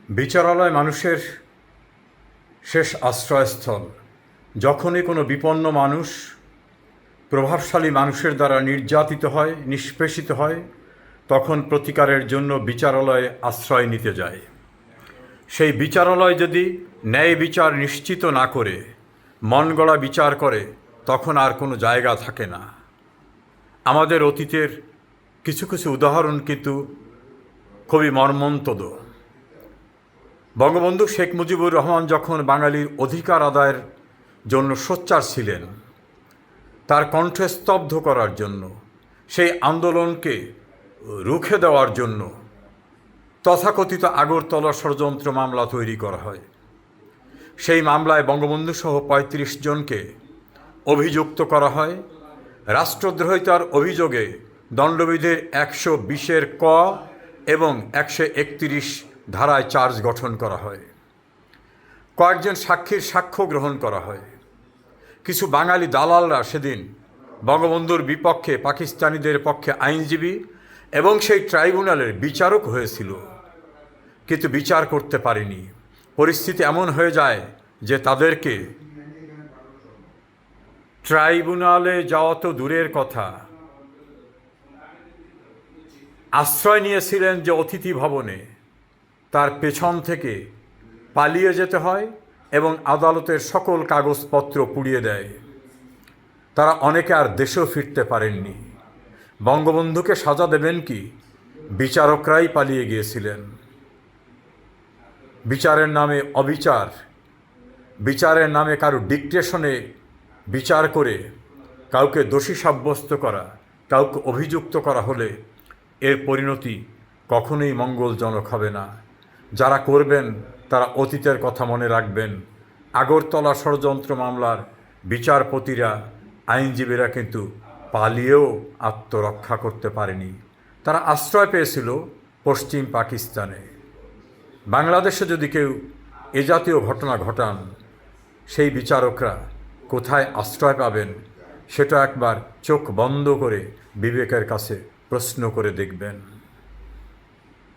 বিচারালয় মানুষের শেষ আশ্রয়স্থল। যখনই কোনো বিপন্ন মানুষ প্রভাবশালী মানুষের দ্বারা নির্যাতিত হয়, নিষ্পেষিত হয়, তখন প্রতিকারের জন্য বিচারালয়ে আশ্রয় নিতে যায়। সেই বিচারালয় যদি ন্যায় বিচার নিশ্চিত না করে মনগড়া বিচার করে, তখন আর কোনো জায়গা থাকে না। আমাদের অতীতের কিছু কিছু উদাহরণ কিন্তু খুবই মর্মন্তদ। বঙ্গবন্ধু শেখ মুজিবুর রহমান যখন বাঙালির অধিকার আদায়ের জন্য সোচ্চার ছিলেন, তার কণ্ঠ স্তব্ধ করার জন্য, সেই আন্দোলনকে রুখে দেওয়ার জন্য তথাকথিত আগরতলা ষড়যন্ত্র মামলা তৈরি করা হয়। সেই মামলায় বঙ্গবন্ধুসহ ৩৫ জনকে অভিযুক্ত করা হয়। রাষ্ট্রদ্রোহিতার অভিযোগে দণ্ডবিধির ১২০-এর ক এবং ১৩১ ধারায় চার্জ গঠন করা হয়। কয়েকজন সাক্ষীর সাক্ষ্য গ্রহণ করা হয়। কিছু বাঙালি দালালরা সেদিন বঙ্গবন্ধুর বিপক্ষে পাকিস্তানিদের পক্ষে আইনজীবী এবং সেই ট্রাইব্যুনালের বিচারক হয়েছিল, কিন্তু বিচার করতে পারেনি। পরিস্থিতি এমন হয়ে যায় যে তাদেরকে ট্রাইব্যুনালে যাওয়া তো দূরের কথা, আশ্রয় নিয়েছিলেন যে অতিথি ভবনে, তার পেছন থেকে পালিয়ে যেতে হয় এবং আদালতের সকল কাগজপত্র পুড়িয়ে দেয়। তারা অনেকে আর দেশেও ফিরতে পারেননি। বঙ্গবন্ধুকে সাজা দেবেন কি? বিচারকরাই পালিয়ে গিয়েছিলেন। বিচারের নামে অবিচার, বিচারের নামে কারো ডিকটেশনে বিচার করে কাউকে দোষী সাব্যস্ত করা, কাউকে অভিযুক্ত করা হলে এর পরিণতি কখনোই মঙ্গলজনক হবে না। যারা করবেন তারা অতীতের কথা মনে রাখবেন। আগরতলা ষড়যন্ত্র মামলার বিচারপতিরা, আইনজীবীরা কিন্তু পালিয়েও আত্মরক্ষা করতে পারেনি। তারা আশ্রয় পেয়েছিল পশ্চিম পাকিস্তানে। বাংলাদেশে যদি কেউ এ জাতীয় ঘটনা ঘটান, সেই বিচারকরা কোথায় আশ্রয় পাবেন সেটা একবার চোখ বন্ধ করে বিবেকের কাছে প্রশ্ন করে দেখবেন।